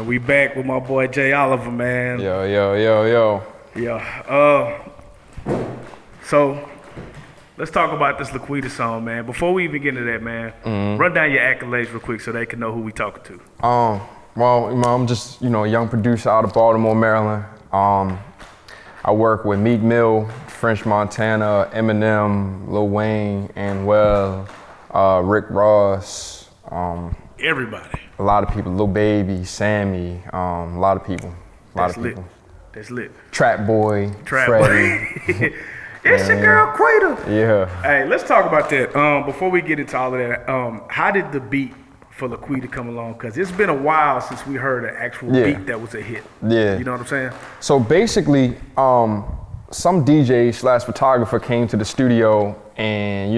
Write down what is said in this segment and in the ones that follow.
man. We back with my boy JOliver, man. Yo. Yeah. So let's talk about this Lil Quita song, man. Before we even get into that, man, run down your accolades real quick so they can know who we talking to. Well, I'm just, a young producer out of Baltimore, Maryland. I work with Meek Mill, French Montana, Eminem, Lil Wayne, Anwell, Rick Ross. Everybody. A lot of people, Lil Baby, Sammy, a lot of people. That's lit. Trap Boy, Freddie. It's your girl Quita. Yeah. Hey, let's talk about that. Before we get into all of that, how did the beat for Lil Quita come along? Because it's been a while since we heard an actual beat that was a hit. Yeah. You know what I'm saying? So basically, some DJ/photographer came to the studio and,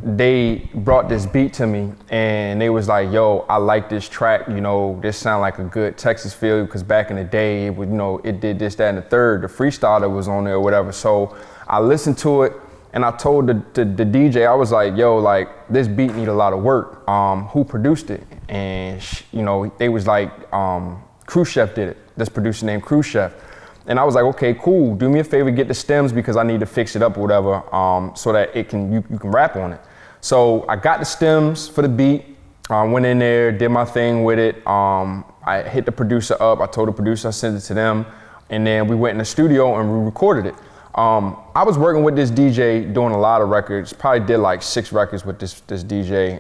they brought this beat to me and they was like, yo, I like this track, this sound like a good Texas feel, because back in the day, it would, it did this, that, and the third. The freestyler was on there or whatever. So I listened to it and I told the DJ, I was like, yo, like this beat need a lot of work. Who produced it? And they was like, Crew Chef did it. This producer named Crew Chef. And I was like, okay, cool. Do me a favor, get the stems because I need to fix it up or whatever, so that you can rap on it. So I got the stems for the beat, went in there, did my thing with it. I hit the producer up. I told the producer I sent it to them, and then we went in the studio and we recorded it. I was working with this DJ doing a lot of records. Probably did like 6 records with this DJ,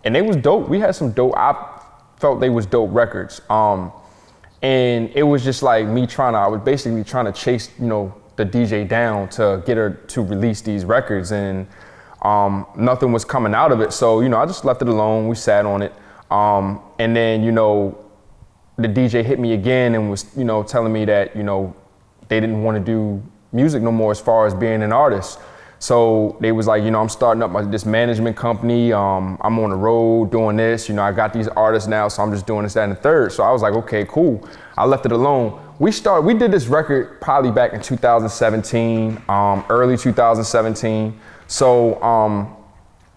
and they was dope. We had some dope. I felt they was dope records. And it was just like I was basically trying to chase, the DJ down to get her to release these records, and nothing was coming out of it. So, I just left it alone. We sat on it. And then, the DJ hit me again and was, telling me that, they didn't want to do music no more as far as being an artist. So they was like, I'm starting up this management company. I'm on the road doing this. I got these artists now, so I'm just doing this, that, and the third. So I was like, okay, cool. I left it alone. We did this record probably back in 2017, early 2017. So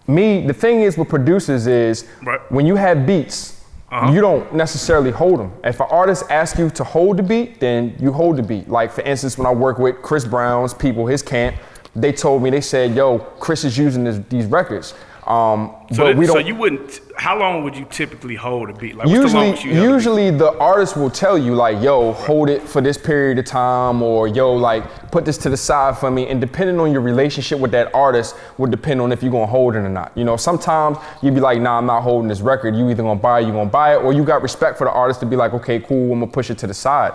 the thing is with producers is when you have beats, you don't necessarily hold them. If an artist asks you to hold the beat, then you hold the beat. Like for instance, when I work with Chris Brown's people, his camp, they told me, they said, yo, Chris is using these records. So you wouldn't, how long would you typically hold a beat? Like, usually the artist will tell you like, yo, hold it for this period of time, or yo, like put this to the side for me. And depending on your relationship with that artist would depend on if you're gonna hold it or not. Sometimes you'd be like, nah, I'm not holding this record. You either gonna buy it, or you got respect for the artist to be like, okay, cool, I'm gonna push it to the side.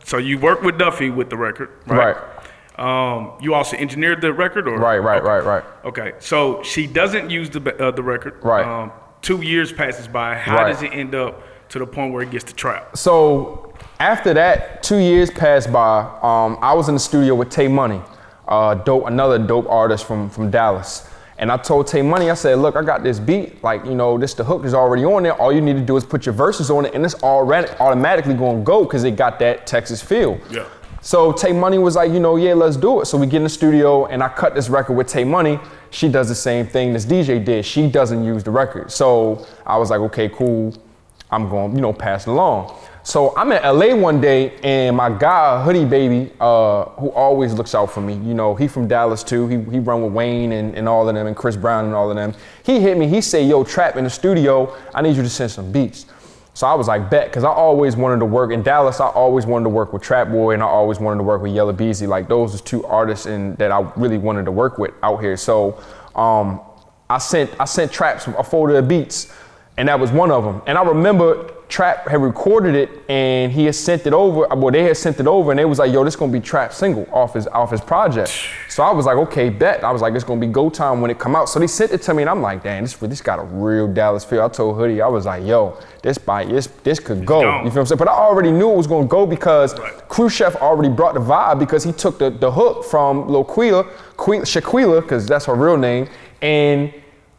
So you work with Duffy with the record, right? You also engineered the record, or? Right. Okay, so she doesn't use the record. Right. 2 years passes by. How does it end up to the point where it gets to trap? So after that, 2 years passed by. I was in the studio with Tay Money, another dope artist from Dallas. And I told Tay Money, I said, look, I got this beat, like, the hook is already on there. All you need to do is put your verses on it, and it's automatically gonna go because it got that Texas feel. Yeah. So Tay Money was like, yeah, let's do it. So we get in the studio and I cut this record with Tay Money. She does the same thing this DJ did. She doesn't use the record. So I was like, okay, cool. I'm going, pass it along. So I'm in LA one day and my guy, Hoodie Baby, who always looks out for me, he from Dallas too. He run with Wayne and all of them, and Chris Brown and all of them. He hit me, he said, yo, Trap in the studio, I need you to send some beats. So I was like, bet, because I always wanted to work in Dallas. I always wanted to work with Trap Boy, and I always wanted to work with Yella Beezy. Like those are 2 artists that I really wanted to work with out here. So I sent Trap a folder of beats, and that was one of them. And I remember Trap had recorded it, and he had sent it over. Well, they had sent it over, and they was like, yo, this gonna be Trap's single off his project. So I was like, okay, bet. I was like, it's gonna be go time when it come out. So they sent it to me, and I'm like, damn, this got a real Dallas feel. I told Hoodie, I was like, yo, this could go. You feel what I'm saying? But I already knew it was gonna go because Crew Chef already brought the vibe, because he took the hook from Lil Quita, Shaquilla, because that's her real name, and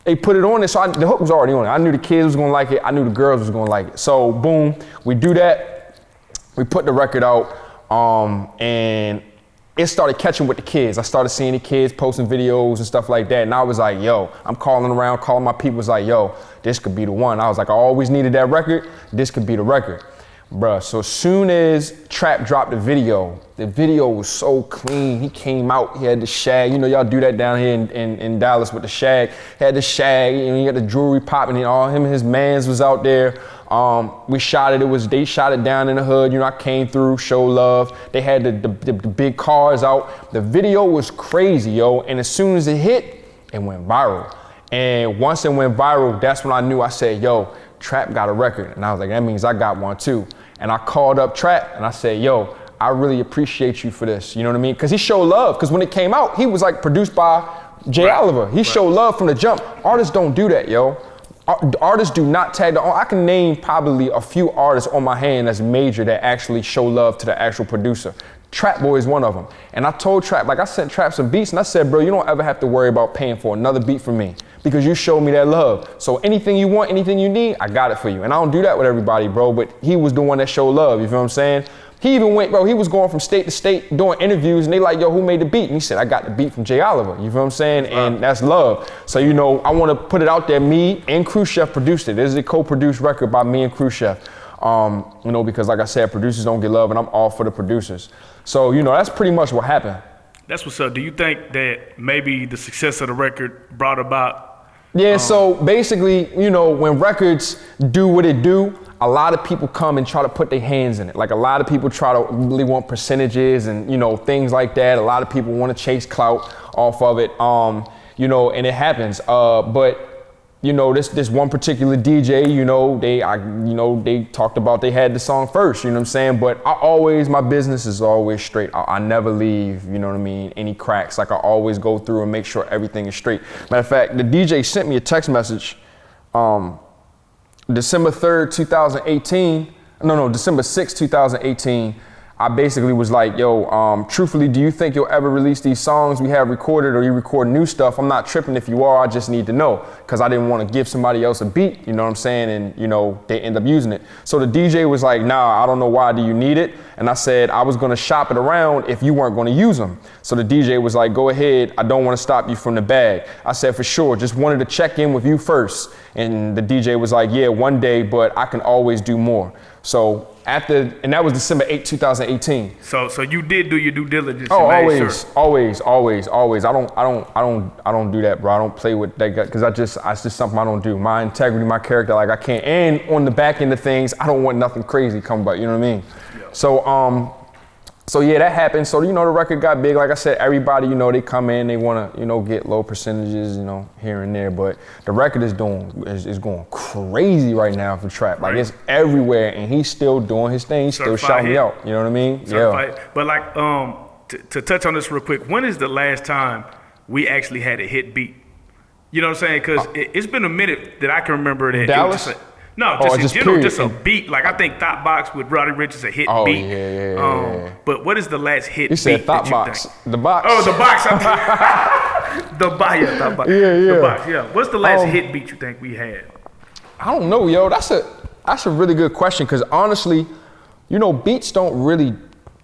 they put it on there, so the hook was already on it. I knew the kids was gonna like it. I knew the girls was gonna like it. So boom, we do that. We put the record out, and it started catching with the kids. I started seeing the kids posting videos and stuff like that. And I was like, yo, I'm calling around, calling my people, was like, yo, this could be the one. I was like, I always needed that record. This could be the record. Bruh, so as soon as Trap dropped the video was so clean. He came out, he had the shag. You know, y'all do that down here in Dallas with the shag. He had the shag, you know, he had the jewelry popping, and all him and his mans was out there. We shot it, they shot it down in the hood. You know, I came through, show love. They had the big cars out. The video was crazy, yo. And as soon as it hit, it went viral. And once it went viral, that's when I knew. I said, yo, Trap got a record. And I was like, that means I got one too. And I called up Trap and I said, yo, I really appreciate you for this. You know what I mean? Because he showed love. Because when it came out, he was like produced by JOliver. He showed love from the jump. Artists don't do that, yo. Artists do not tag I can name probably a few artists on my hand that's major that actually show love to the actual producer. Trap Boy is one of them. And I told Trap, like I sent Trap some beats and I said, bro, you don't ever have to worry about paying for another beat from me because you showed me that love. So anything you want, anything you need, I got it for you. And I don't do that with everybody, bro, but he was the one that showed love, you feel what I'm saying? He even went, bro, he was going from state to state doing interviews and they like, yo, who made the beat? And he said, I got the beat from JOliver, you feel what I'm saying? And that's love. So, you know, I want to put it out there, me and Crew Chef produced it. This is a co-produced record by me and Crew Chef. You know, because like I said, producers don't get love and I'm all for the producers. So, you know, that's pretty much what happened. That's what's up. Do you think that maybe the success of the record brought about? Yeah, so basically, you know, when records do what it do, a lot of people come and try to put their hands in it. Like a lot of people try to really want percentages and, you know, things like that. A lot of people want to chase clout off of it, you know, and it happens. But you know, this one particular DJ, you know, they talked about they had the song first, you know what I'm saying? But my business is always straight. I never leave, you know what I mean, any cracks. Like I always go through and make sure everything is straight. Matter of fact, the DJ sent me a text message, December 3rd, 2018. No, December 6th, 2018. I basically was like, yo, truthfully, do you think you'll ever release these songs we have recorded or you record new stuff? I'm not tripping if you are, I just need to know. Cause I didn't want to give somebody else a beat, you know what I'm saying? And you know, they end up using it. So the DJ was like, nah, I don't know why do you need it? And I said, I was gonna shop it around if you weren't gonna use them. So the DJ was like, go ahead, I don't wanna stop you from the bag. I said, for sure, just wanted to check in with you first. And the DJ was like, yeah, one day, but I can always do more. So and that was December 8, 2018. So you did do your due diligence. Oh, always. I don't do that, bro. I don't play with that guy because it's just something I don't do. My integrity, my character, like I can't. And on the back end of things, I don't want nothing crazy come about. You know what I mean? Yeah. So yeah, that happened. So, you know, the record got big. Like I said, everybody, you know, they come in, they want to, you know, get low percentages, you know, here and there. But the record is going crazy right now for Trap. Like it's everywhere, and he's still doing his thing. He's still shouting me out. You know what I mean? Certified. Yeah. But like, to touch on this real quick, when is the last time we actually had a hit beat? You know what I'm saying? Because it's been a minute that I can remember that. Dallas? No, just in general, just a beat. Like I think Thought Box with Roddy Ricch is a hit beat. Yeah. But what is the last hit beat? You said Thought Box. The Box. Oh, the Box. The Box. Yeah. The Box. Yeah. What's the last hit beat you think we had? I don't know, yo. That's a really good question because honestly, you know, beats don't really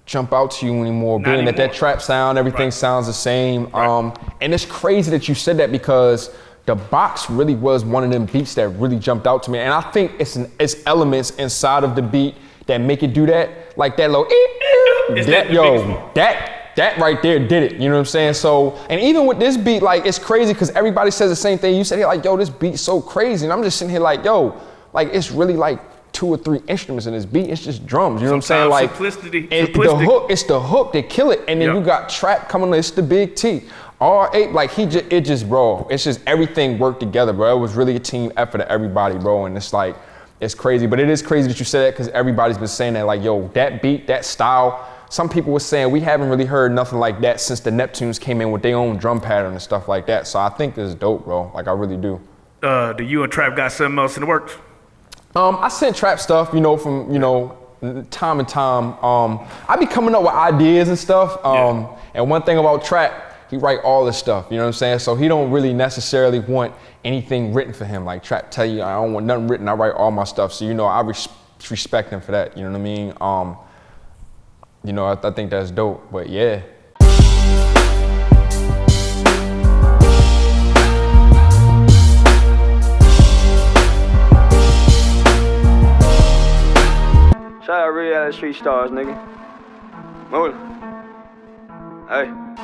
jump out to you anymore. Being that trap sound, everything sounds the same. Right. And it's crazy that you said that because the Box really was one of them beats that really jumped out to me. And I think it's elements inside of the beat that make it do that. Like that little, that right there did it. You know what I'm saying? So, and even with this beat, like it's crazy because everybody says the same thing. You said, hey, like, yo, this beat's so crazy. And I'm just sitting here like, yo, like it's really like 2 or 3 instruments in this beat. It's just drums. You know what I'm saying? Like simplicity. It's the hook that kill it. And then you got Trap coming. It's the big T. R8, like bro, it's just everything worked together, bro. It was really a team effort of everybody, bro. And it's like, it's crazy. But it is crazy that you said that because everybody's been saying that, like, yo, that beat, that style. Some people were saying we haven't really heard nothing like that since the Neptunes came in with their own drum pattern and stuff like that. So I think it's dope, bro. Like, I really do. Do you and Trap got something else in the works? I sent Trap stuff, you know, from, you know, time to time. I be coming up with ideas and stuff. And one thing about Trap, he write all this stuff, you know what I'm saying? So he don't really necessarily want anything written for him. Like Trap tell you, I don't want nothing written, I write all my stuff. So, you know, I respect him for that, you know what I mean? You know, I think that's dope, but yeah. Shout out Reallyfe Street Starz, nigga. Move. Hey.